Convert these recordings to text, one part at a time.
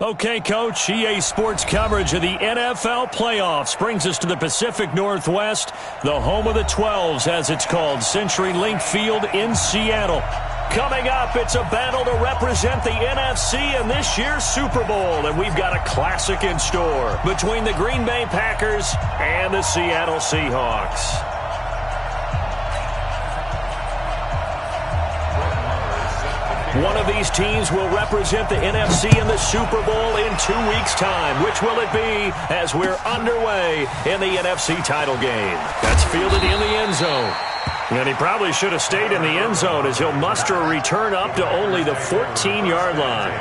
Okay, Coach, EA Sports coverage of the NFL playoffs brings us to the Pacific Northwest, the home of the 12s, as it's called, CenturyLink Field in Seattle. Coming up, it's a battle to represent the NFC in this year's Super Bowl, and we've got a classic in store between the Green Bay Packers and the Seattle Seahawks. One of these teams will represent the NFC in the Super Bowl in 2 weeks' time. Which will it be as we're underway in the NFC title game? That's fielded in the end zone. And he probably should have stayed in the end zone as he'll muster a return up to only the 14-yard line.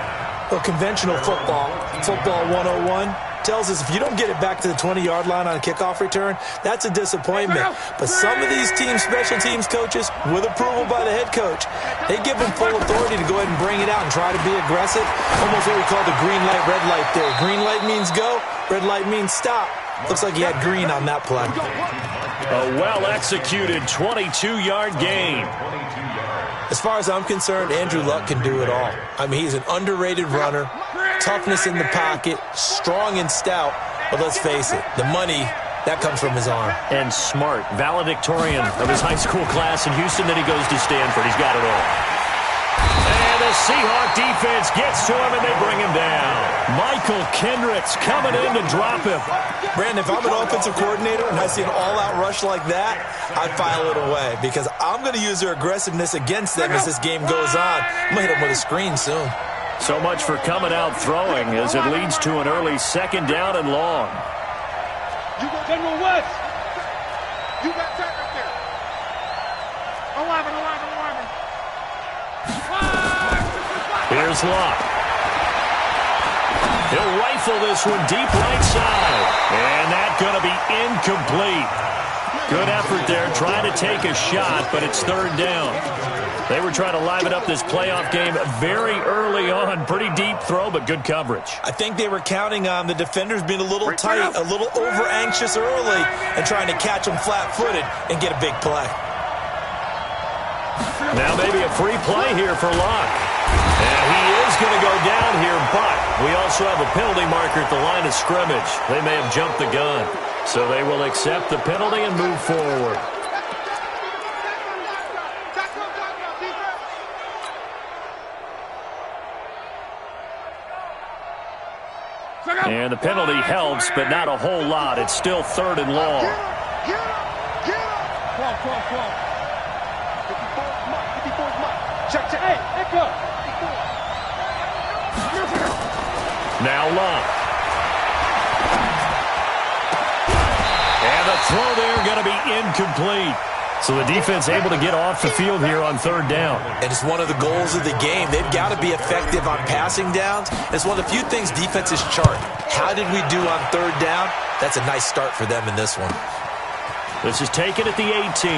Well, conventional football 101, tells us if you don't get it back to the 20-yard line on a kickoff return, that's a disappointment. But some of these teams, special teams coaches, with approval by the head coach, they give them full authority to go ahead and bring it out and try to be aggressive. Almost what we call the green light, red light theory. Green light means go, red light means stop. Looks like he had green on that play. A well-executed 22-yard gain. As far as I'm concerned, Andrew Luck can do it all. I mean, he's an underrated runner, toughness in the pocket, strong and stout. But let's face it, the money, that comes from his arm. And smart, valedictorian of his high school class in Houston. Then he goes to Stanford. He's got it all. And the Seahawk defense gets to him, and they bring him down. Michael Kendricks coming in to drop him. Brandon, if I'm an offensive coordinator and I see an all-out rush like that, I'd file it away because I'm going to use their aggressiveness against them as this game goes on. I'm going to hit them with a screen soon. So much for coming out throwing as it leads to an early second down and long. You got General West. You got that right there. 11. Here's Luck. He'll rifle this one deep right side. And that's going to be incomplete. Good effort there trying to take a shot, but it's third down. They were trying to liven up this playoff game very early on. Pretty deep throw, but good coverage. I think they were counting on the defenders being a little tight, a little over-anxious early, and trying to catch them flat-footed and get a big play. Now maybe a free play here for Luck. And he is going to go down here, but we also have a penalty marker at the line of scrimmage. They may have jumped the gun. So they will accept the penalty and move forward. And the penalty helps, but not a whole lot. It's still third and long. Now Luck. And the throw there going to be incomplete. So the defense able to get off the field here on third down. And it's one of the goals of the game. They've got to be effective on passing downs. It's one of the few things defenses chart. How did we do on third down? That's a nice start for them in this one. This is taken at the 18.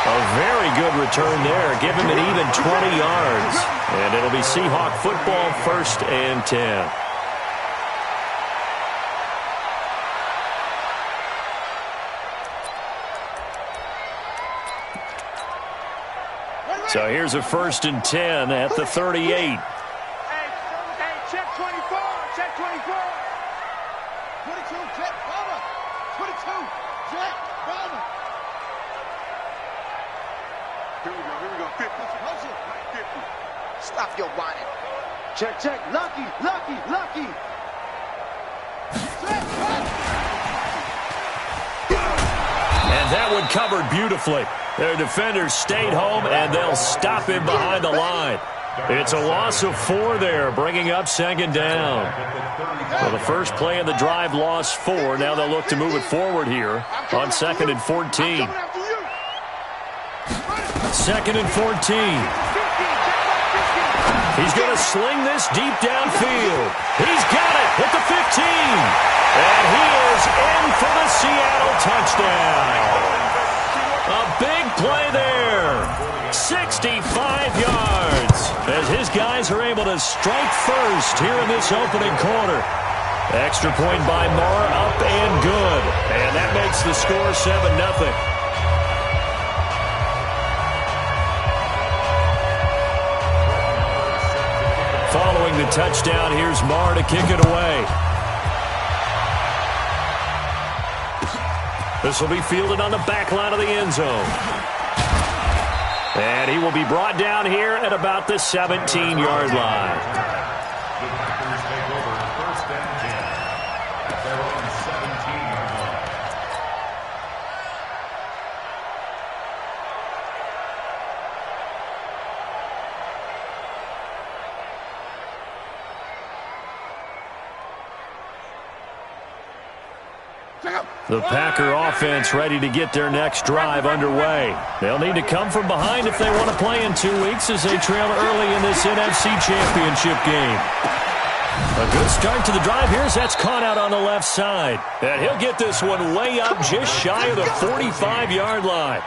A very good return there. Give him an even 20 yards. And it'll be Seahawk football, 1st and 10. So here's a 1st and 10 at the 38. Hey, check 24. Check 24. 22, check Bama. 22, check Bama. Here we go. 50. 50. Stop your whining. Check. Lucky. And that one covered beautifully. Their defenders stayed home, and they'll stop him behind the line. It's a loss of 4 there, bringing up second down. Well, the first play of the drive lost 4. Now they'll look to move it forward here on 2nd and 14. 2nd and 14. He's going to sling this deep downfield. He's got it at the 15. And he is in for the Seattle touchdown. A big play there. 65 yards as his guys are able to strike first here in this opening quarter. Extra point by Moore, up and good. And that makes the score 7-0. Following the touchdown, here's Marr to kick it away. This will be fielded on the back line of the end zone. And he will be brought down here at about the 17-yard line. The Packers take over first and 10 at their own 17-yard line. The Packer offense ready to get their next drive underway. They'll need to come from behind if they want to play in 2 weeks as they trail early in this NFC Championship game. A good start to the drive here as that's caught out on the left side. And he'll get this one way up just shy of the 45-yard line.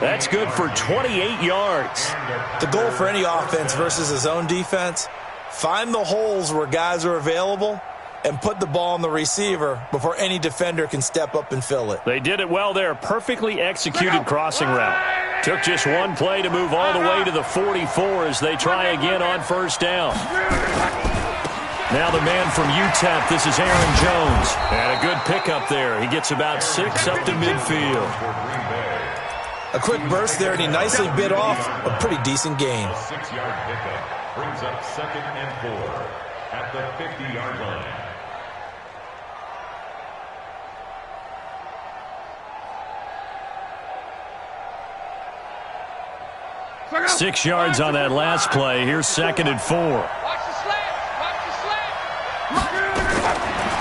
That's good for 28 yards. The goal for any offense versus his own defense, find the holes where guys are available and put the ball on the receiver before any defender can step up and fill it. They did it well there. Perfectly executed crossing route. Took just one play to move all the way to the 44 as they try again on first down. Now the man from UTEP, this is Aaron Jones. And a good pickup there. He gets about 6 up to midfield. A quick burst there, and he nicely bit off a pretty decent gain. A 6-yard pickup brings up 2nd and 4 at the 50-yard line. 6 yards on that last play. Here's 2nd and 4.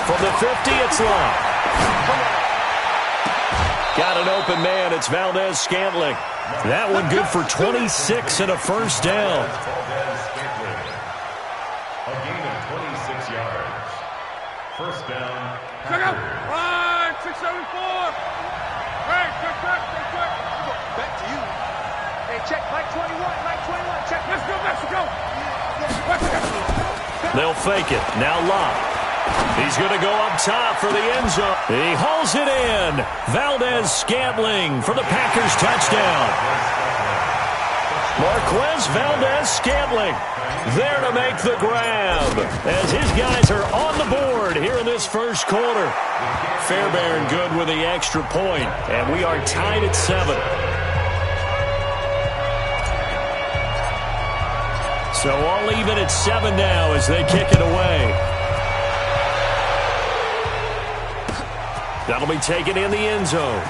From the 50, it's long. Got an open man. It's Valdez-Scantling. That one good for 26 and a first down. A gain of 26 yards. First down. Check out. 674. Hey, check. Back to you. Hey, check. Mike 21. Check. Let's go. They'll fake it. Now Locke. He's going to go up top for the end zone. He hauls it in. Valdez-Scantling for the Packers touchdown. Marquez Valdez-Scantling there to make the grab as his guys are on the board here in this first quarter. Fairbairn good with the extra point, and we are tied at 7. So all even at 7 now as they kick it away. That'll be taken in the end zone.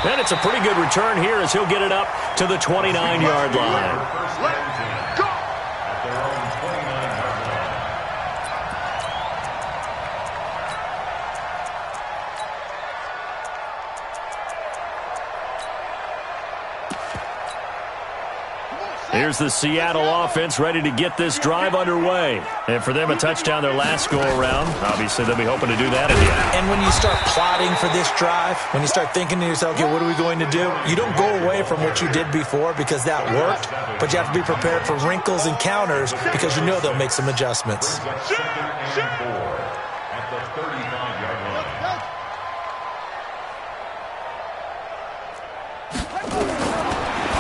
And it's a pretty good return here as he'll get it up to the 29-yard line. At their own 29-yard line. Here's the Seattle offense ready to get this drive underway. And for them, a touchdown their last go-around. Obviously, they'll be hoping to do that again. And when you start plotting for this drive, when you start thinking to yourself, okay, what are we going to do? You don't go away from what you did before because that worked, but you have to be prepared for wrinkles and counters because you know they'll make some adjustments. 2nd and 4 at the 35-yard line.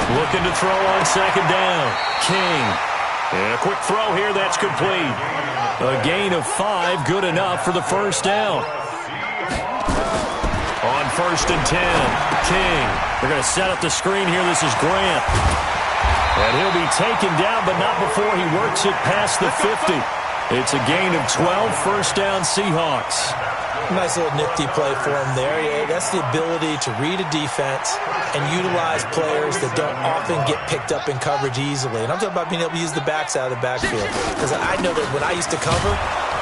Looking to throw on 2nd down. King. And a quick throw here. That's complete. A gain of 5. Good enough for the first down. On 1st and 10. King. They're going to set up the screen here. This is Grant. And he'll be taken down, but not before he works it past the 50. It's a gain of 12. First down Seahawks. Nice little nifty play for him there. Yeah, that's the ability to read a defense and utilize players that don't often get picked up in coverage easily. And I'm talking about being able to use the backs out of the backfield. Because I know that when I used to cover,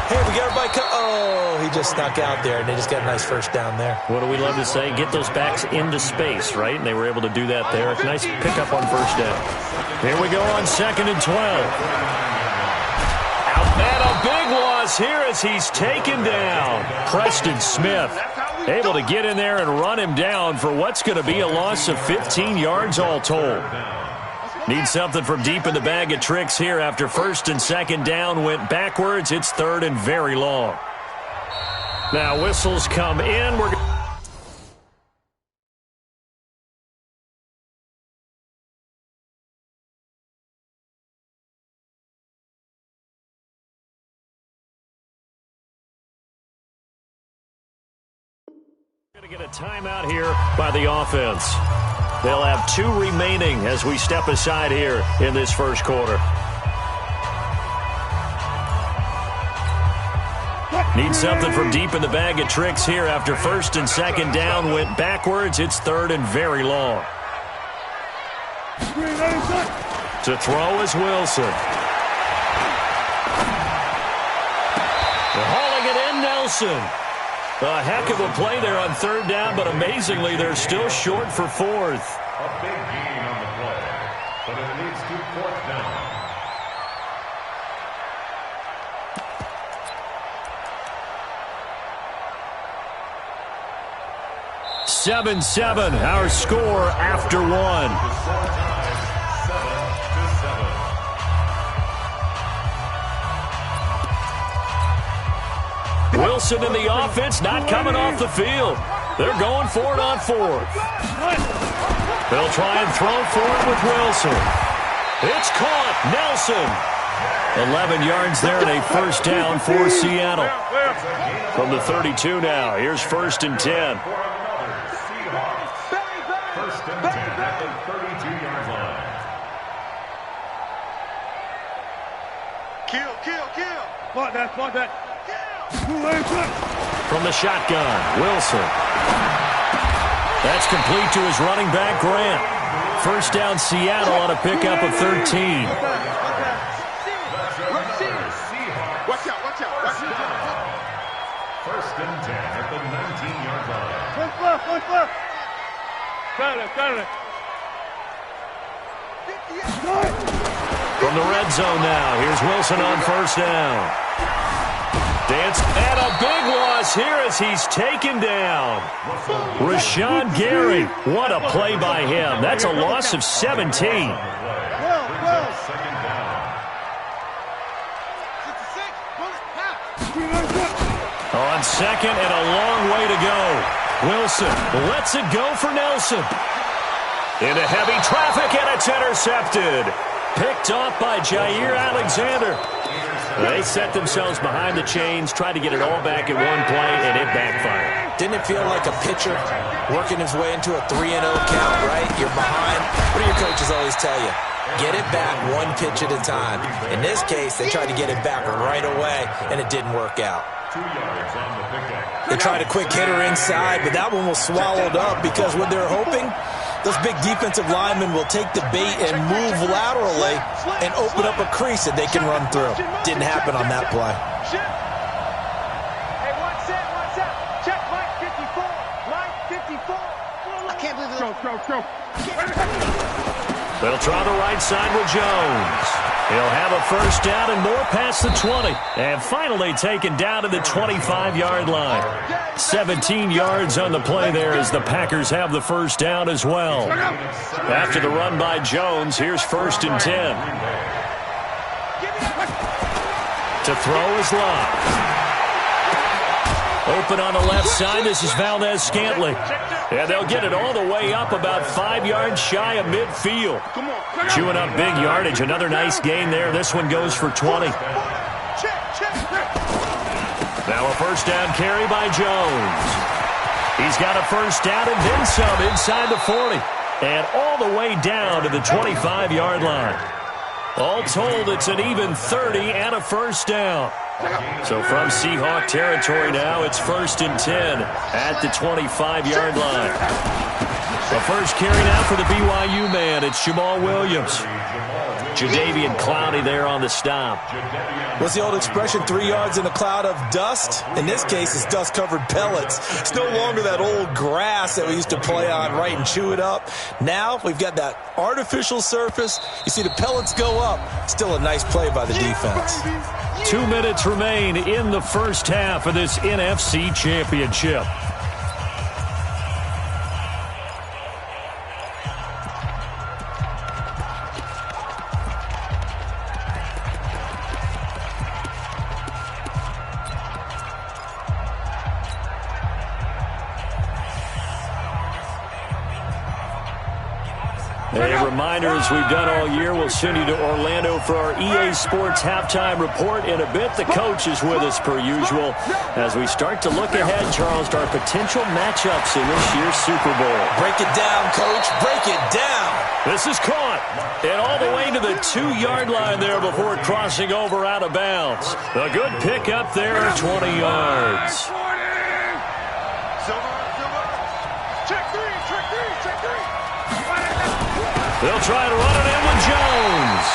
hey, we got everybody oh, he just snuck out there, and they just got a nice first down there. What do we love to say? Get those backs into space, right? And they were able to do that there. Nice pickup on first down. Here we go on 2nd and 12. And a big loss here as he's taken down. Preston Smith able to get in there and run him down for what's going to be a loss of 15 yards all told. Need something from deep in the bag of tricks here after 1st and 2nd down went backwards. It's 3rd and very long. Now whistles come in. We're to get a timeout here by the offense. They'll have 2 remaining as we step aside here in this first quarter. Need something from deep in the bag of tricks here after first and second down went backwards. It's third and very long. To throw is Wilson. They're hauling it in, Nelson. A heck of a play there on third down, but amazingly, they're still short for fourth. A big gain on the play, but it leads to fourth down. 7-7, our score after 1. Wilson in the offense, not coming off the field. They're going for it on fourth. They'll try and throw for it with Wilson. It's caught. Nelson. 11 yards there and a first down for Seattle. From the 32 now. Here's first and 10. First and 10 at the 32-yard line. Kill. Block that. From the shotgun, Wilson. That's complete to his running back, Grant. First down, Seattle on a pickup of 13. Watch out. First and 10 at the 19-yard line. One left. Got it. From the red zone now, here's Wilson on first down. Dance, and a big loss here as he's taken down. Rashawn Gary, what a play by him. That's a loss of 17. Second down. On second and a long way to go. Wilson lets it go for Nelson. Into heavy traffic, and it's intercepted. Picked off by Jair Alexander. They set themselves behind the chains, tried to get it all back in one play, and it backfired. Didn't it feel like a pitcher working his way into a 3-0 count, right? You're behind. What do your coaches always tell you? Get it back one pitch at a time. In this case, they tried to get it back right away, and it didn't work out. 2 yards on the pickup. They tried a quick hitter inside, but that one was swallowed up because what they're hoping, those big defensive linemen will take the bait and move laterally and open up a crease that they can run through. Didn't happen on that play. Hey, one set. Check line 54. Line 54. I can't believe it. Go. They'll try the right side with Jones. He'll have a first down and more past the 20. And finally taken down to the 25-yard line. 17 yards on the play there as the Packers have the first down as well. After the run by Jones, here's first and 10. To throw is Love. Open on the left side, this is Valdez-Scantling. And they'll get it all the way up about 5 yards shy of midfield. Chewing up big yardage, another nice gain there. This one goes for 20. Now a first down carry by Jones. He's got a first down and then some inside the 40. And all the way down to the 25-yard line. All told, it's an even 30 and a first down. So from Seahawk territory now, it's first and 10 at the 25-yard line. The first carry now for the BYU man. It's Jamal Williams. Jadeveon Clowney there on the stop. What's the old expression, 3 yards in a cloud of dust? In this case, it's dust-covered pellets. It's no longer that old grass that we used to play on, right, and chew it up. Now we've got that artificial surface. You see the pellets go up. Still a nice play by the defense. 2 minutes remain in the first half of this NFC Championship. reminder, as we've done all year, we'll send you to Orlando for our EA Sports halftime report in a bit. The coach is with us per usual as we start to look ahead, Charles, to our potential matchups in this year's Super Bowl. Break it down, Coach. Break it down. This is caught. And all the way to the 2-yard line there before crossing over out of bounds. A good pick up there, 20 yards. They'll try to run it in with Jones.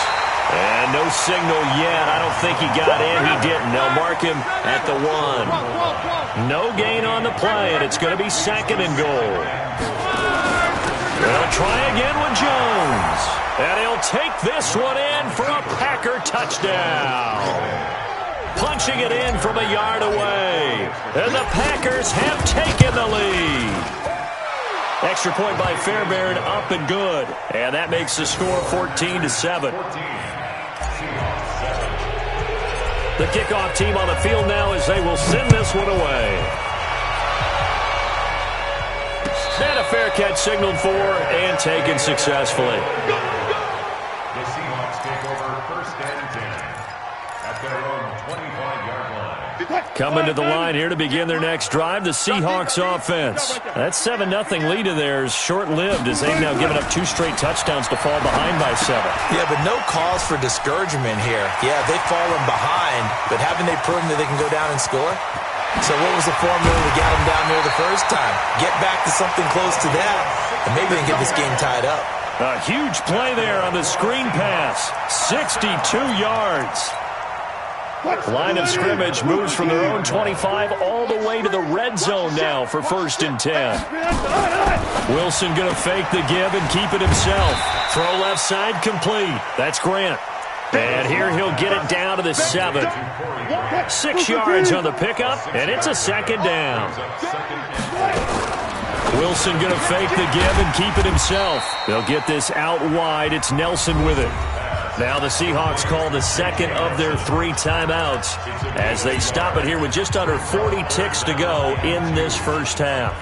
And no signal yet. I don't think he got in. He didn't. They'll mark him at the 1. No gain on the play, and it's going to be 2nd and goal. They'll try again with Jones. And he'll take this one in for a Packer touchdown. Punching it in from a yard away. And the Packers have taken the lead. Extra point by Fairbairn, up and good. And that makes the score 14-7. The kickoff team on the field now as they will send this one away. And a fair catch signaled for and taken successfully. The Seahawks take over 1st and 10 at their own 25-yard line. Coming to the line here to begin their next drive, the Seahawks offense. That 7-0 lead of theirs short-lived as they've now given up 2 straight touchdowns to fall behind by 7. Yeah, but no cause for discouragement here. Yeah, they've fallen behind, but haven't they proven that they can go down and score? So what was the formula that got them down there the first time? Get back to something close to that, and maybe they can get this game tied up. A huge play there on the screen pass. 62 yards. Line of scrimmage moves from their own 25 all the way to the red zone now for 1st and 10. Wilson going to fake the give and keep it himself. Throw left side complete. That's Grant. And here he'll get it down to the 7. 6 yards on the pickup, and it's a 2nd down. Wilson going to fake the give and keep it himself. They'll get this out wide. It's Nelson with it. Now the Seahawks call the 2nd of their 3 timeouts as they stop it here with just under 40 ticks to go in this first half.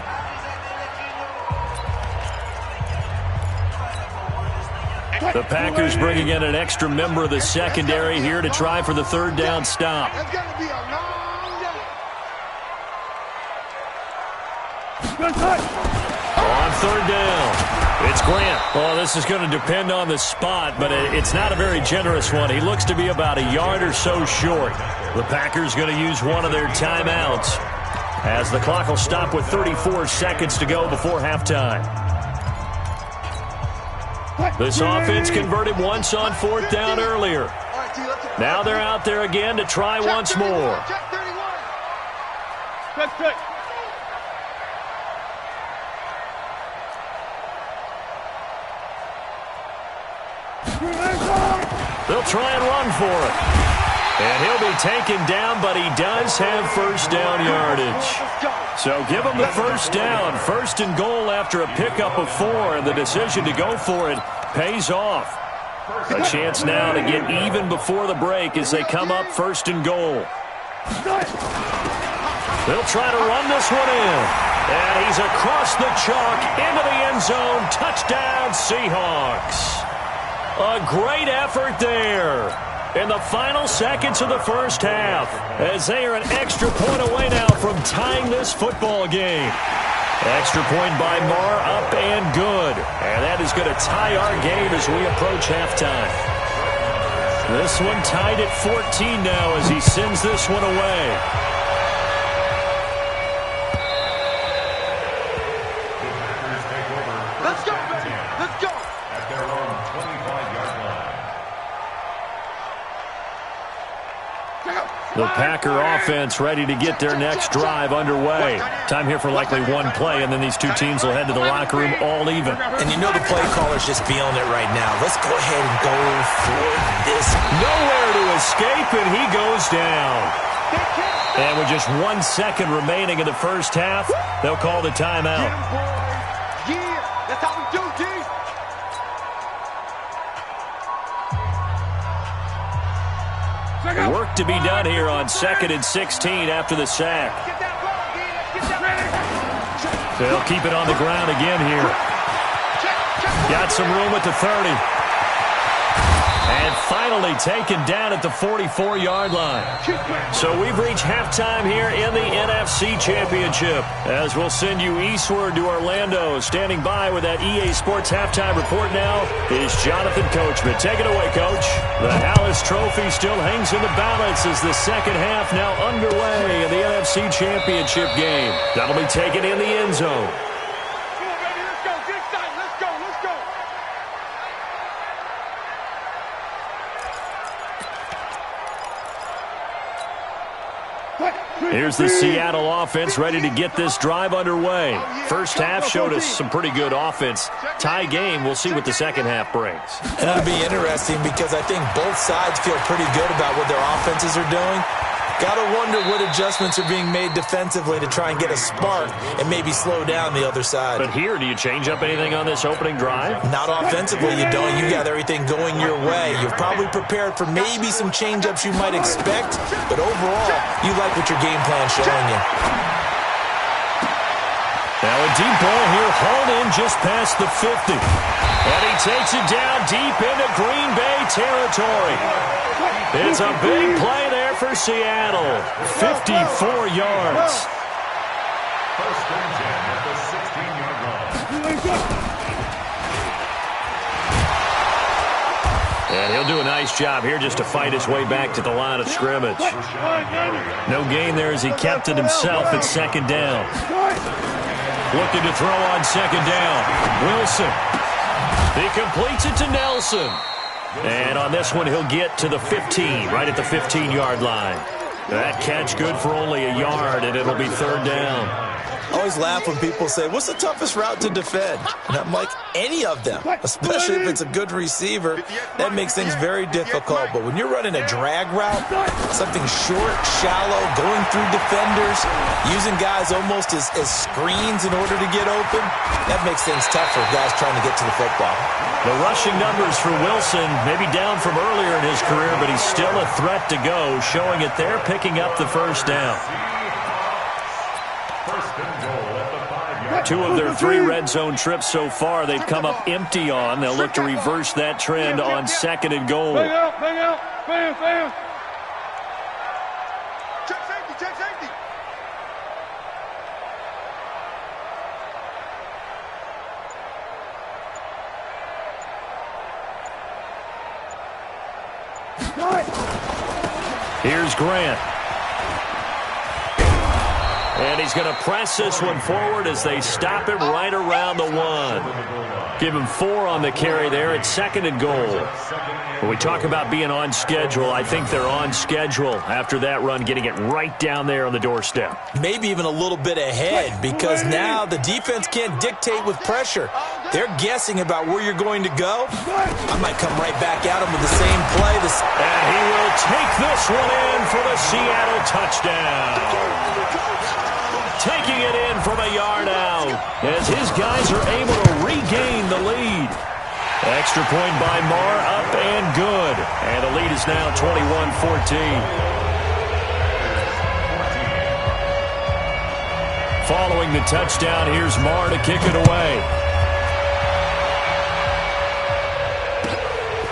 The Packers bringing in an extra member of the secondary here to try for the 3rd down stop. On 3rd down. It's Grant. Well, this is going to depend on the spot, but it's not a very generous one. He looks to be about a yard or so short. The Packers going to use one of their timeouts as the clock will stop with 34 seconds to go before halftime. This offense converted once on 4th down earlier. Now they're out there again to try once more. They'll try and run for it. And he'll be taken down, but he does have 1st down yardage. So give him the 1st down. 1st and goal after a pickup of 4, and the decision to go for it pays off. A chance now to get even before the break as they come up 1st and goal. They'll try to run this one in. And he's across the chalk into the end zone. Touchdown, Seahawks. A great effort there in the final seconds of the first half as they are an extra point away now from tying this football game. Extra point by Marr, up and good. And that is going to tie our game as we approach halftime. This one tied at 14 now as he sends this one away. Let's go, baby. Let's go. At their own 25-yard line. The Packer offense ready to get their next drive underway. Time here for likely one play, and then these two teams will head to the locker room all even. And you know the play caller's just feeling it right now. Let's go ahead and go for this. Nowhere to escape, and he goes down. And with just 1 second remaining in the first half, they'll call the timeout. Yeah, that's how we do, D. Work to be done here on 2nd and 16 after the sack. Get that ball, D. Get that ready. They'll keep it on the ground again here. Check, Got some room at the 30. And finally taken down at the 44-yard line. So we've reached halftime here in the NFC Championship. As we'll send you eastward to Orlando. Standing by with that EA Sports halftime report now is Jonathan Coachman. Take it away, Coach. The Hallis Trophy still hangs in the balance as the second half now underway in the NFC Championship game. That'll be taken in the end zone. Here's the Seattle offense ready to get this drive underway. First half showed us some pretty good offense. Tie game, we'll see what the second half brings. And it'll be interesting because I think both sides feel pretty good about what their offenses are doing. Got to wonder what adjustments are being made defensively to try and get a spark and maybe slow down the other side. But here, do you change up anything on this opening drive? Not offensively, you don't. You got everything going your way. You're probably prepared for maybe some change-ups you might expect, but overall, you like what your game plan's showing you. Now a deep ball here, hauled in just past the 50. And he takes it down deep into Green Bay territory. It's a big play there for Seattle. 54 yards. First and 10 at the 16-yard line. And he'll do a nice job here just to fight his way back to the line of scrimmage. No gain there as he kept it himself at second down. Looking to throw on second down. Wilson. He completes it to Nelson. And on this one, he'll get to the 15, right at the 15-yard line. That catch good for only a yard, and it'll be third down. I always laugh when people say, what's the toughest route to defend? And I'm like, any of them, especially if it's a good receiver. That makes things very difficult. But when you're running a drag route, something short, shallow, going through defenders, using guys almost as screens in order to get open, that makes things tough for guys trying to get to the football. The rushing numbers for Wilson, maybe down from earlier in his career, but he's still a threat to go, showing it there, picking up the first down. Two of their three red zone trips so far, they've come up empty on. They'll look to reverse that trend on second and goal. Bang out, bang out, bam, bam. Check safety, check safety. Here's Grant. And he's going to press this one forward as they stop him right around the 1. Give him 4 on the carry there at second and goal. When we talk about being on schedule, I think they're on schedule after that run, getting it right down there on the doorstep. Maybe even a little bit ahead, because now the defense can't dictate with pressure. They're guessing about where you're going to go. I might come right back at him with the same play. And he will take this one in for the Seattle touchdown. Taking it in from a yard out as his guys are able to regain the lead. Extra point by Marr, up and good. And the lead is now 21-14. Following the touchdown, here's Marr to kick it away.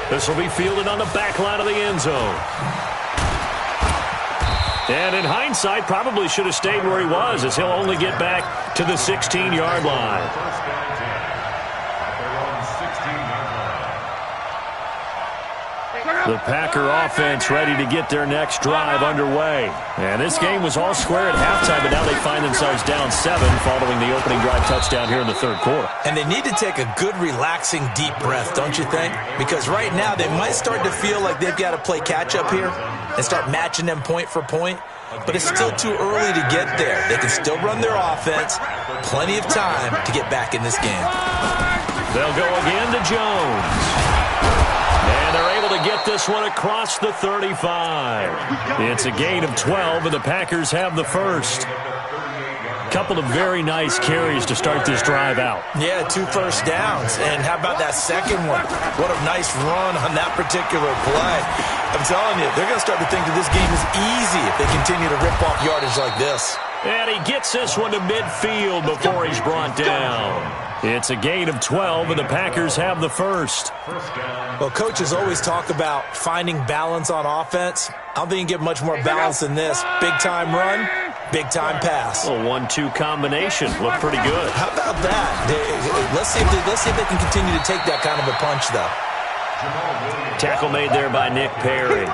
This will be fielded on the back line of the end zone. And in hindsight, probably should have stayed where he was, as he'll only get back to the 16-yard line. The Packer offense ready to get their next drive underway. And this game was all square at halftime, but now they find themselves down 7 following the opening drive touchdown here in the third quarter. And they need to take a good, relaxing, deep breath, don't you think? Because right now they might start to feel like they've got to play catch-up here and start matching them point for point. But it's still too early to get there. They can still run their offense. Plenty of time to get back in this game. They'll go again to Jones. And they're able to get this one across the 35. It's a gain of 12, and the Packers have the first. Couple of very nice carries to start this drive out. Yeah, 2 first downs. And how about that second one? What a nice run on that particular play. I'm telling you, they're going to start to think that this game is easy if they continue to rip off yardage like this. And he gets this one to midfield before he's brought down. It's a gain of 12, and the Packers have the first. Well, coaches always talk about finding balance on offense. I don't think you can get much more balance than this. Big-time run, big-time pass. A 1-2 combination. Looked pretty good. How about that? Let's see if they can continue to take that kind of a punch, though. Tackle made there by Nick Perry.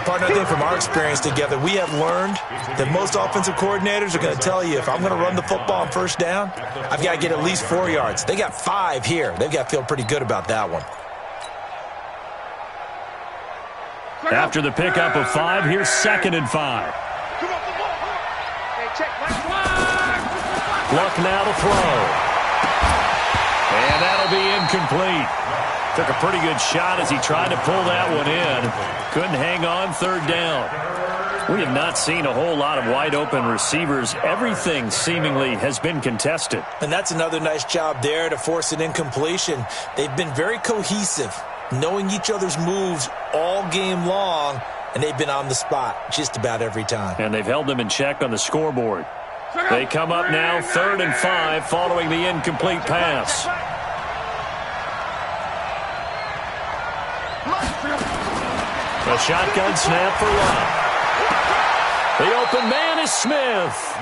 Partner, I think from our experience together, we have learned that most offensive coordinators are going to tell you, if I'm going to run the football on first down, I've got to get at least 4 yards. They got 5 here. They've got to feel pretty good about that one. After the pickup of 5, here's 2nd and 5. Luck now to throw. And that'll be incomplete. Took a pretty good shot as he tried to pull that one in. Couldn't hang on 3rd down. We have not seen a whole lot of wide-open receivers. Everything seemingly has been contested. And that's another nice job there to force an incompletion. They've been very cohesive, knowing each other's moves all game long, and they've been on the spot just about every time. And they've held them in check on the scoreboard. They come up now 3rd and 5 following the incomplete pass. A shotgun snap for Love. The open man is Smith.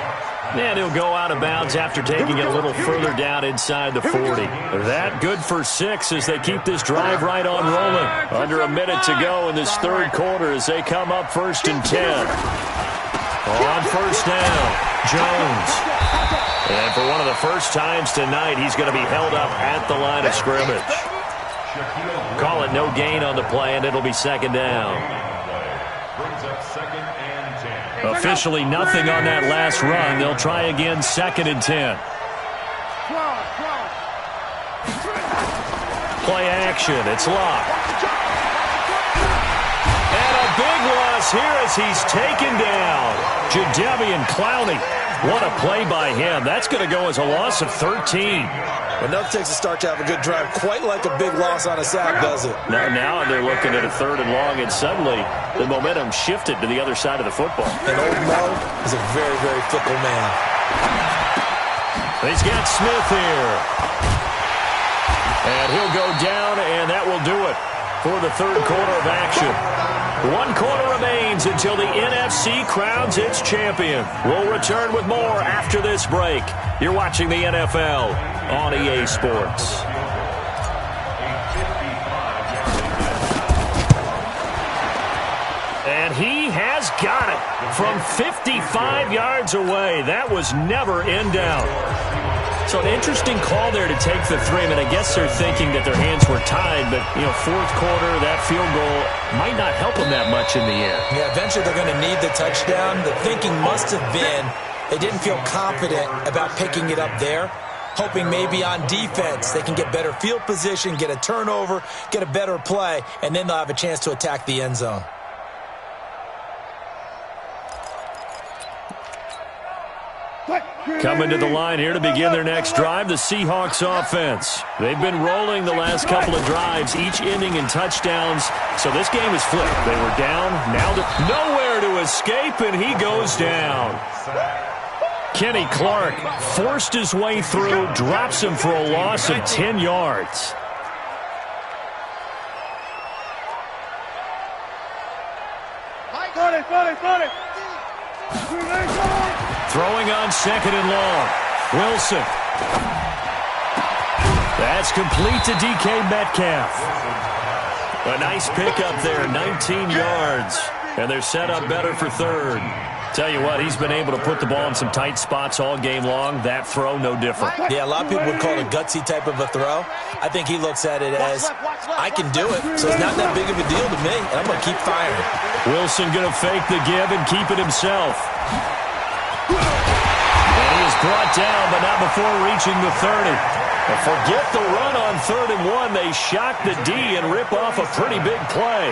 And he'll go out of bounds after taking it a little further down inside the 40. That good for 6 as they keep this drive right on rolling. Under a minute to go in this 3rd quarter as they come up 1st and 10. On 1st down, Jones. And for one of the first times tonight, he's going to be held up at the line of scrimmage. Call it no gain on the play, and it'll be 2nd down. Officially nothing on that last run. They'll try again 2nd and 10. Play action. It's locked. And a big loss here as he's taken down. Jadeveon Clowney. What a play by him. That's going to go as a loss of 13. Well, nothing takes a start to have a good drive, quite like a big loss on a sack, does it? Now they're looking at a 3rd and long, and suddenly the momentum shifted to the other side of the football. And old Mo is a very, very fickle man. He's got Smith here. And he'll go down, and that will do it for the 3rd quarter of action. 1 quarter remains until the NFC crowns its champion. We'll return with more after this break. You're watching the NFL on EA Sports. And he has got it from 55 yards away. That was never in doubt. So an interesting call there to take the 3. I mean, I guess they're thinking that their hands were tied, but, 4th quarter, that field goal might not help them that much in the end. Yeah, eventually they're going to need the touchdown. The thinking must have been they didn't feel confident about picking it up there, hoping maybe on defense they can get better field position, get a turnover, get a better play, and then they'll have a chance to attack the end zone. Coming to the line here to begin their next drive, the Seahawks offense. They've been rolling the last couple of drives, each ending in touchdowns. So this game is flipped. They were down, now they're nowhere to escape, and he goes down. Kenny Clark forced his way through, drops him for a loss of 10 yards. Throwing on 2nd and long. Wilson. That's complete to DK Metcalf. A nice pickup there, 19 yards. And they're set up better for 3rd. Tell you what, he's been able to put the ball in some tight spots all game long. That throw, no different. Yeah, a lot of people would call it a gutsy type of a throw. I think he looks at it as, I can do it, so it's not that big of a deal to me, and I'm going to keep firing. Wilson going to fake the give and keep it himself. And he is brought down, but not before reaching the 30. And forget the run on 3rd and 1. They shock the D and rip off a pretty big play.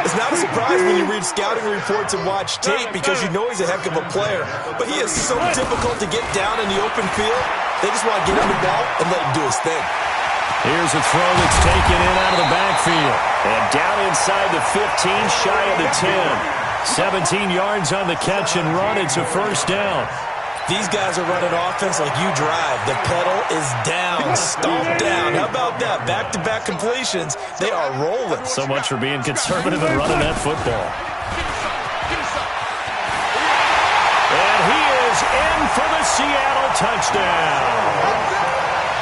It's not a surprise when you read scouting reports and watch tape because you know he's a heck of a player. But he is so difficult to get down in the open field. They just want to get him the ball and let him do his thing. Here's a throw that's taken in out of the backfield. And down inside the 15, shy of the 10. 17 yards on the catch and run. It's a 1st down. These guys are running offense like you drive. The pedal is down, stomp down. How about that? Back-to-back completions. They are rolling. So much for being conservative and running that football. And he is in for the Seattle touchdown.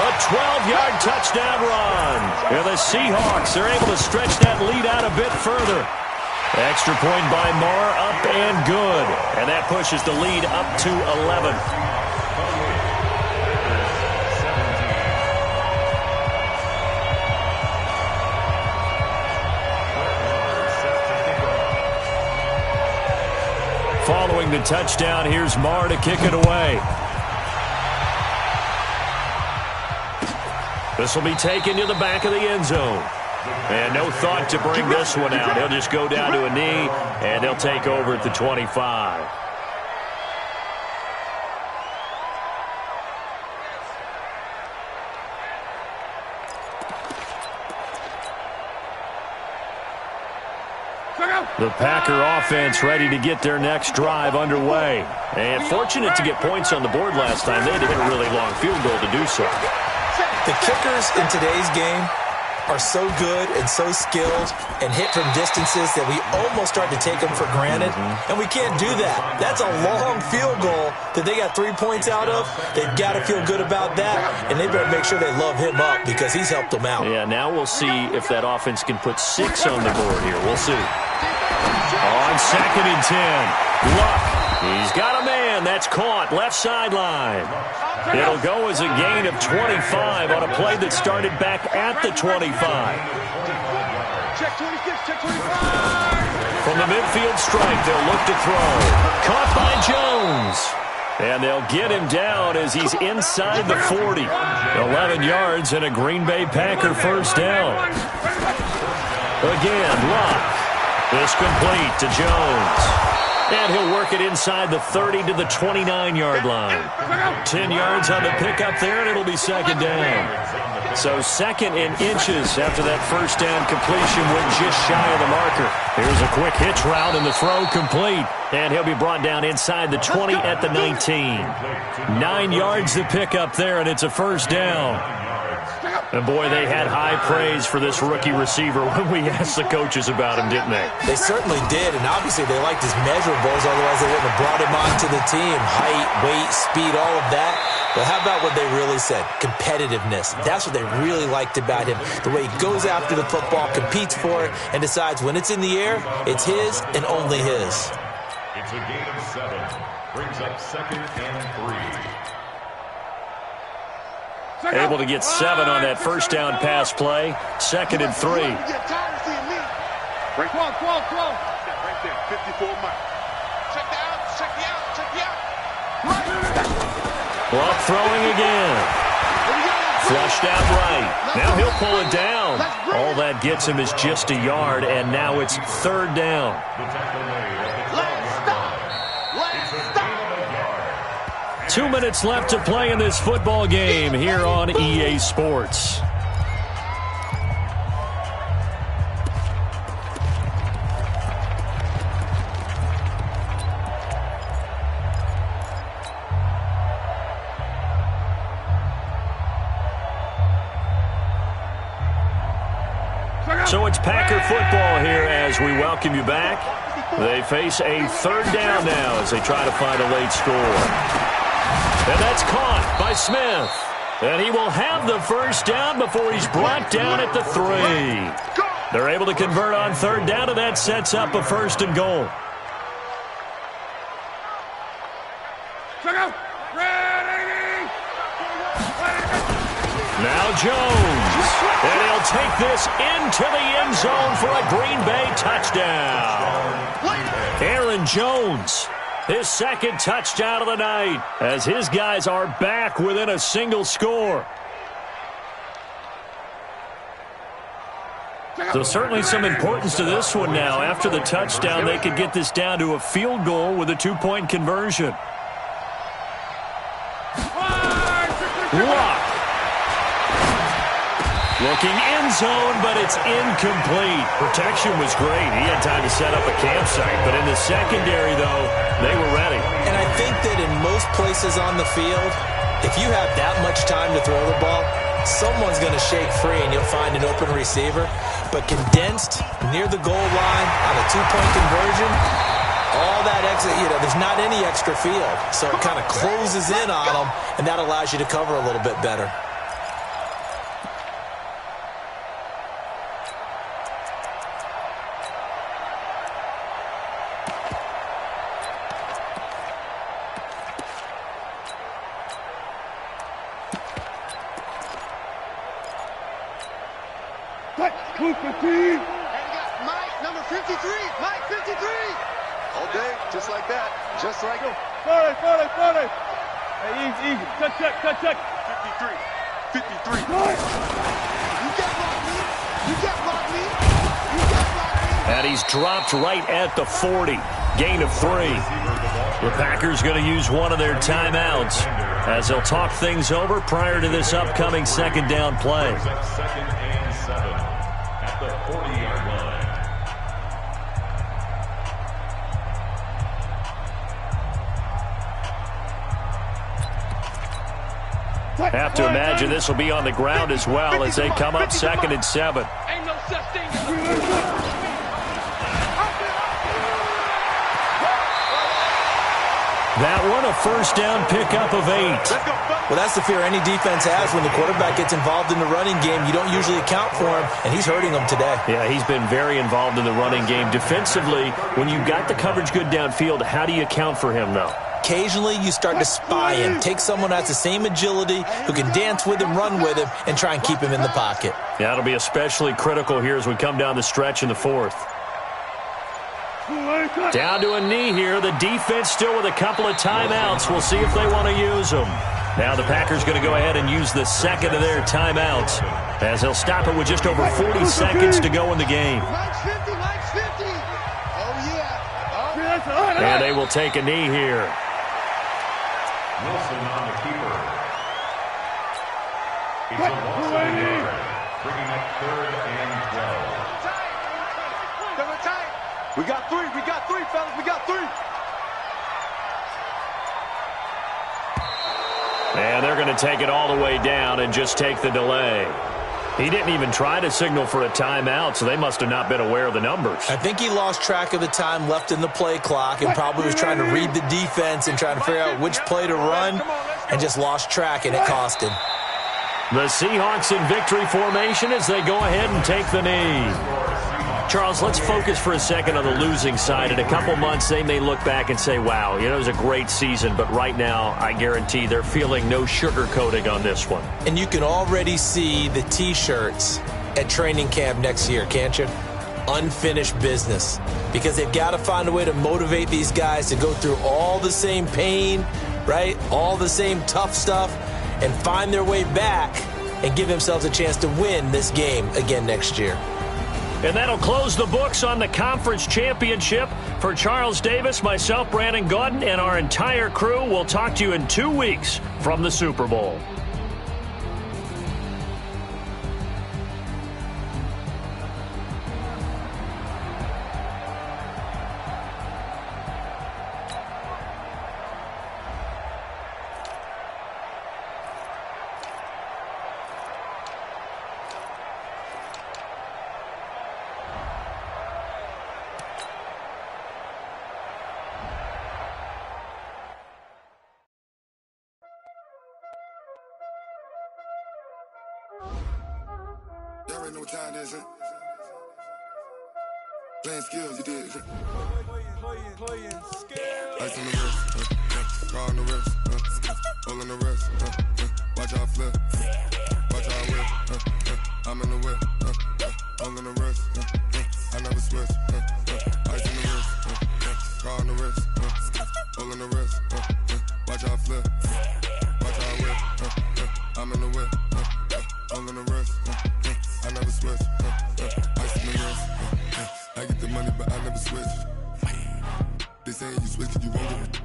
A 12-yard touchdown run. And the Seahawks are able to stretch that lead out a bit further. Extra point by Marr, up and good. And that pushes the lead up to 11. Following the touchdown, here's Marr to kick it away. This will be taken to the back of the end zone. And no thought to bring this one out. He'll just go down to a knee, and they'll take over at the 25. The Packer offense ready to get their next drive underway. And fortunate to get points on the board last time. They had to hit a really long field goal to do so. The kickers in today's game are so good and so skilled and hit from distances that we almost start to take them for granted. And we can't do that. That's a long field goal that they got 3 points out of. They've got to feel good about that, and they better make sure they love him up because he's helped them out. Yeah, now we'll see if that offense can put 6 on the board here. We'll see. On 2nd and 10, Luck. He's got a man. That's caught. Left sideline. It'll go as a gain of 25 on a play that started back at the 25. Check 26, check 25. From the midfield strike, they'll look to throw. Caught by Jones. And they'll get him down as he's inside the 40. 11 yards and a Green Bay Packer first down. Again, Luck. This complete to Jones. And he'll work it inside the 30 to the 29-yard line. 10 yards on the pickup there, and it'll be second down. So 2nd and inches after that first down completion went just shy of the marker. Here's a quick hitch route, and the throw complete. And he'll be brought down inside the 20 at the 19. 9 yards to pick up there, and it's a first down. And, boy, they had high praise for this rookie receiver when we asked the coaches about him, didn't they? They certainly did, and obviously they liked his measurables, otherwise they wouldn't have brought him onto the team. Height, weight, speed, all of that. But how about what they really said? Competitiveness. That's what they really liked about him. The way he goes after the football, competes for it, and decides when it's in the air, it's his and only his. It's a gain of 7. Brings up 2nd and 3. Able to get 7 on that first down pass play. 2nd and 3. Right, 12. Right there, 54 miles. Check the out, check the out, check the out. Luck throwing again. Flushed out right. Now he'll pull it down. All that gets him is just a yard, and now it's 3rd down. Let's stop. 2 minutes left to play in this football game here on EA Sports. So it's Packer football here as we welcome you back. They face a 3rd down now as they try to find a late score. And that's caught by Smith. And he will have the first down before he's brought down at the 3. They're able to convert on 3rd down, and that sets up a 1st and goal. Now Jones. And he'll take this into the end zone for a Green Bay touchdown. Aaron Jones. His 2nd touchdown of the night as his guys are back within a single score. So certainly some importance to this one now. After the touchdown, they could get this down to a field goal with a 2-point conversion. Luck. Looking end zone, but it's incomplete. Protection was great. He had time to set up a campsite. But in the secondary, though, they were ready. And I think that in most places on the field, if you have that much time to throw the ball, someone's going to shake free and you'll find an open receiver. But condensed near the goal line on a two-point conversion, all that exit, there's not any extra field. So it kind of closes in on them, and that allows you to cover a little bit better. And you got Mike, number 53. Mike, 53. All day, just like that. Just like it. 40. Hey, easy. Cut check. 53. 53. You got me. And he's dropped right at the 40. Gain of 3. The Packers going to use one of their timeouts as they'll talk things over prior to this upcoming second down play. Second and 7 at the 40-yard line. Have to imagine this will be on the ground as well as they come up 2nd and 7. Ain't no such thing as That one, a first down pickup of 8. Well, that's the fear any defense has when the quarterback gets involved in the running game. You don't usually account for him, and he's hurting them today. Yeah, he's been very involved in the running game. Defensively, when you've got the coverage good downfield, how do you account for him, though? Occasionally, you start to spy him. Take someone who has the same agility, who can dance with him, run with him, and try and keep him in the pocket. Yeah, it'll be especially critical here as we come down the stretch in the 4th. Down to a knee here. The defense still with a couple of timeouts. We'll see if they want to use them. Now the Packers going to go ahead and use the second of their timeouts as they'll stop it with just over 40 seconds to go in the game. Mike's 50. Oh, yeah. And they will take a knee here. Wilson on the keeper. It's a loss of a yard, bringing up 3rd and 12. We got three, fellas. We got 3. And they're going to take it all the way down and just take the delay. He didn't even try to signal for a timeout, so they must have not been aware of the numbers. I think he lost track of the time left in the play clock and probably was trying to read the defense and trying to figure out which play to run and just lost track, and it cost him. The Seahawks in victory formation as they go ahead and take the knee. Charles, let's focus for a second on the losing side. In a couple months, they may look back and say, wow, it was a great season. But right now, I guarantee they're feeling no sugarcoating on this one. And you can already see the T-shirts at training camp next year, can't you? Unfinished business. Because they've got to find a way to motivate these guys to go through all the same pain, right? All the same tough stuff, and find their way back and give themselves a chance to win this game again next year. And that'll close the books on the conference championship. For Charles Davis, myself, Brandon Gaudin, and our entire crew, we'll talk to you in 2 weeks from the Super Bowl. Y'all already know what time it is, huh? Playing skills, you did. Playing skills. Ice on the wrist, car on the wrist, hole on the wrist, watch out flip, watch out whip, I'm in the whip, hole on the wrist, I never switch, ice on the wrist, car on the wrist, hole on the wrist, watch out flip, watch out whip, I'm in the whip, hole on the wrist, I never switch, ice on the wrist, I get the money but I never switch. They saying you switch and you won't get it.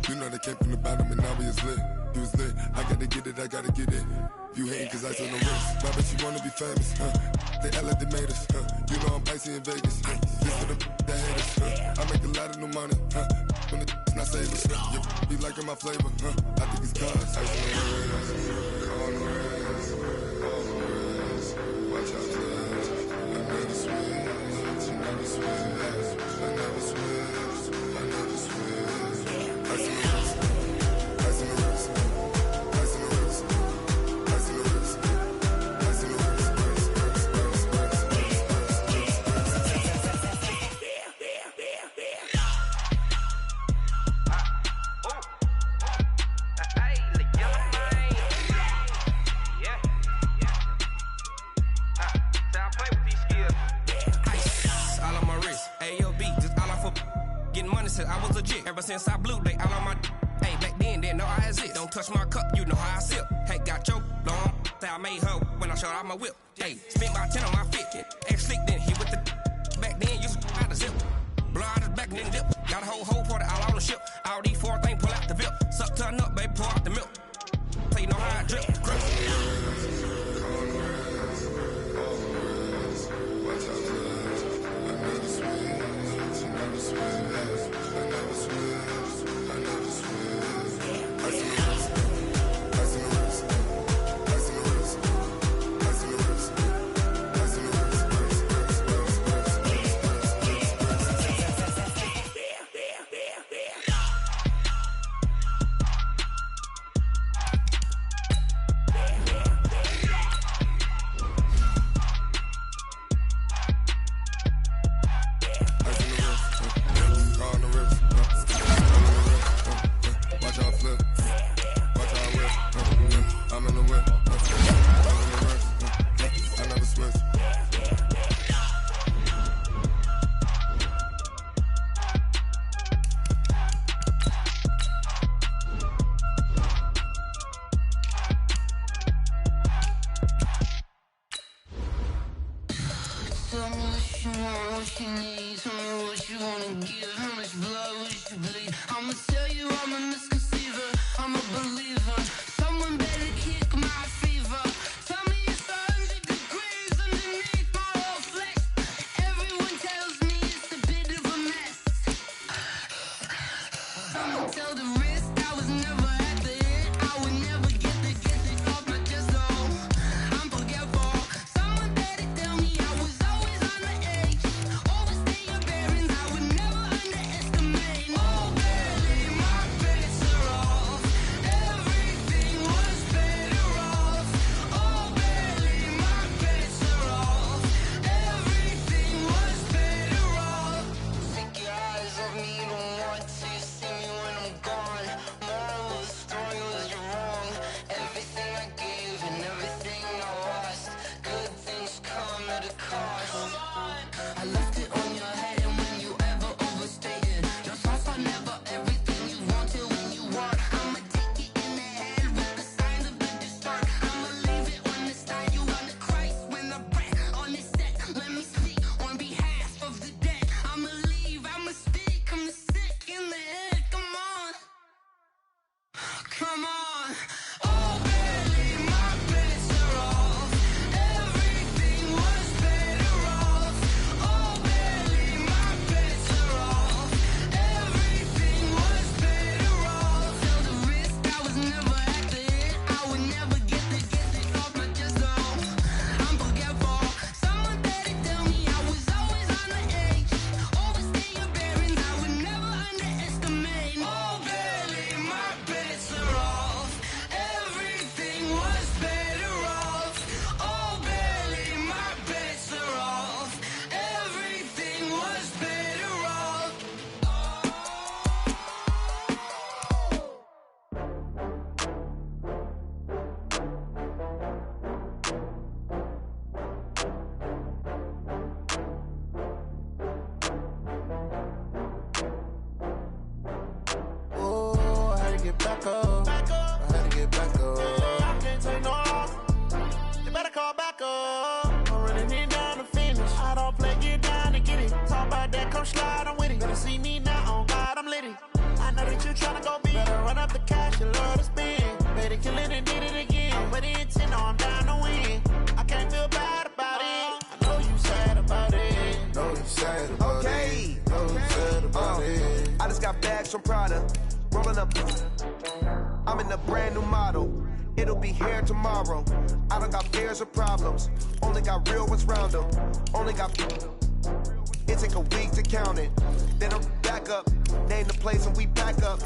You know they came from the bottom and now we is lit. You was lit, I gotta get it, I gotta get it. You hating cause ice on the wrist. My bitch, you wanna be famous, They act like they made us, You know I'm icy in Vegas, This for the that hate us, I make a lot of new money, When the not save us, Be liking my flavor, I think it's cause ice on the wrist, on the wrist, on the wrist. Watch out, cuz I never switch, I never switch, I never switch, I never switch. Ice on the wrist, ice on the wrist, ice on the wrist, ice on the wrist, ice on the wrist. I was legit. Ever since I blew, they all on my hey, back then, didn't know I exist. Don't touch my cup, you know how I sip. Hey, got your long, say I made her when I showed out my whip. Hey, spent about 10 on my fit. Ex slick, then he with the back then, used to out the zip. Blow out his back, then dip. Got a whole party all on the ship. All these 4 things, pull out the VIP. Suck, turn up, baby, pour out the milk. So you know how I drip. Grip. Tryna go be better, run up the cash, you love to spin. Made it, kill it and did it again. with the intent, no, I'm down to win. I can't feel bad about it. I know you sad about it. Know you sad about it. Know you sad about it. I just got bags from Prada, rolling up. I'm in a brand new model. It'll be here tomorrow. I don't got fears or problems. Only got real ones round them. Only got. It take a week to count it. Then I'm back up. Name the place and we back up.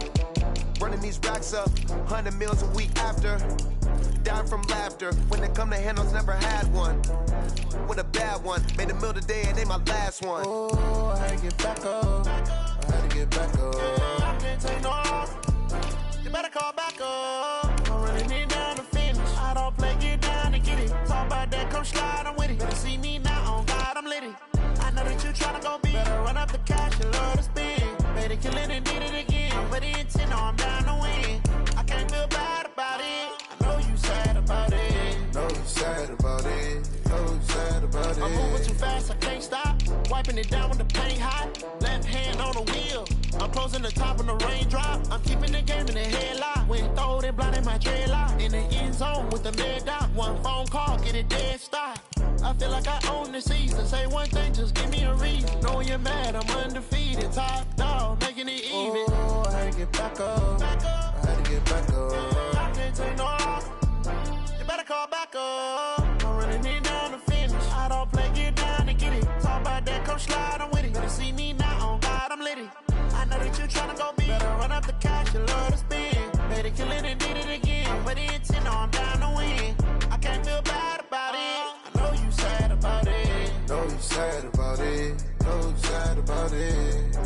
Running these racks up. 100 meals a week after. Dying from laughter. When it come to handles, never had one. With a bad one. Made a meal today and they my last one. Oh, I had to get back up. I had to get back up. I can't take no off. You better call back up. I'm running it down to finish. I don't play, get down to get it. Talk about that, come slide, I'm with it. Better see me now, on God, I'm litty. I know that you tryna go big. Better run up the cash and love to spend. Made it, kill it, and did it again. I'm with the intent, no, I'm down to win. I can't feel bad about it. I know you sad about it. Know you sad about it. Know you sad about it. I'm moving too fast, I can't stop. Wiping it down with the paint hot. Left hand on the wheel. I'm closing the top on the raindrop. I'm keeping the game in the headlock. When throwed and blinded my dreadlock. In the end zone with the mid dot. One phone call, get it dead stop. I feel like I own the season. Say one thing, just give me a reason. Knowing you're mad, I'm undefeated. Top dog, making it even. Oh, I had to get back up. I had to get back up. I can't take no off. You better call back up. I'm running it down to finish. I don't play, get down to get it. Talk about that, come slide, I'm with it. Better see me now, on God, I'm litty. I know that you tryna go big. Better run up the cash, you love to spend. Made it, kill it, and did it again. But the intent, no, I'm down to win. I can't feel bad about it. I know you sad about it. Know you sad about it. Know you sad about it.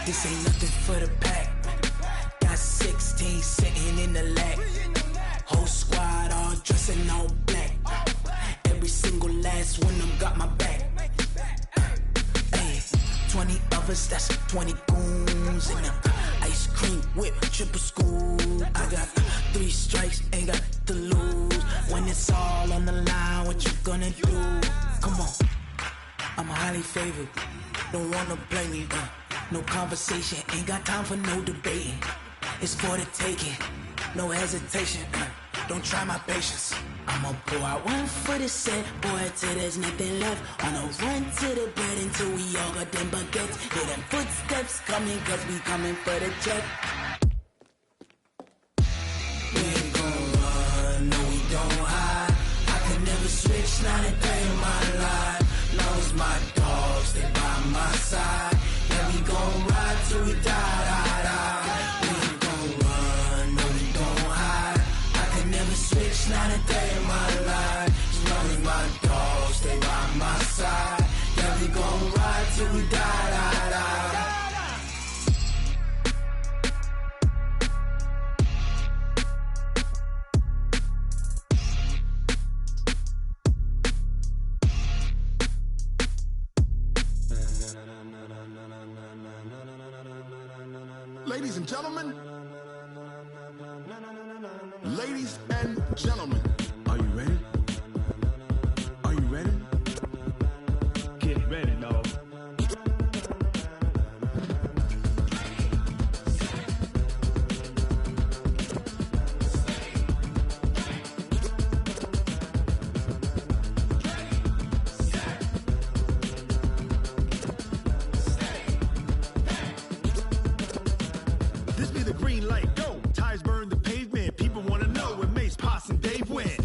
This ain't nothing for the pack. Got 16 sitting in the lag. Whole squad all dressing all black. Every single last one of them got my back. Hey, 20 of us, that's 20 goons in them. Ice cream whip, triple scoop. I got 3 strikes, ain't got to lose. When it's all on the line, what you gonna do? Come on, I'm highly favored. Don't wanna play me, no conversation, ain't got time for no debating. It's for the taking, no hesitation. Don't try my patience. I'ma pour out one for the set, boy, till there's nothing left. On a run to the bread until we all got them baguettes. Hear them footsteps coming, cause we coming for the check. We ain't gon' run, no we don't hide. I could never switch, not a day in my life. Long as my dogs, they by my side. Yeah, we gon' ride till we die. We ain't gon' run, no we don't hide. I could never switch, not a day in my life. As long as my dogs, they by my side. Yeah, we gon' ride till we die. Ladies and gentlemen, ladies and gentlemen, are you ready? Are you ready? Get ready, dog. This be the green light, go. Tires burn the pavement. People wanna know where Mace, Poss, and Dave went.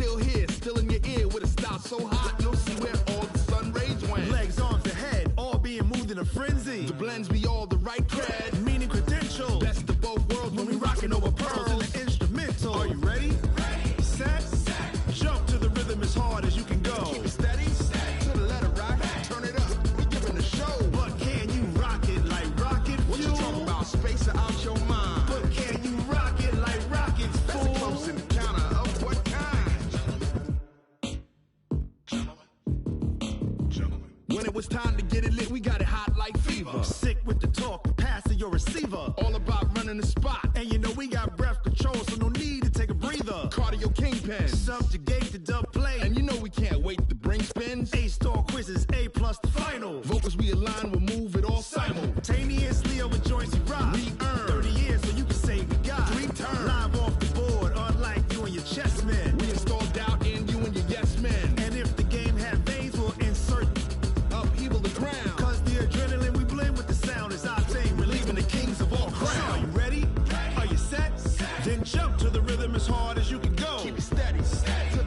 When it was time to get it lit, we got it hot like fever. Sick with the talk, pass to your receiver. All about running the spot. And you know we got breath control, so no need to take a breather. Cardio kingpin. Subjugate the dub play. And you know we can't wait to bring spins. A-star quizzes, A+ the final. Vocals we align, we'll move it all simultaneously over joints we rock. We earn 30 years so you can say we got 3 turns. Live off the board, unlike you and your chess men. We install doubt in you and your yes men. And if the game had veins, we'll insert upheaval the ground. Cause the adrenaline we blend with the sound is our thing, relieving the kings of all crowns. So are you ready? Are you set? Then jump to the rhythm as hard as you can go. Keep it steady. To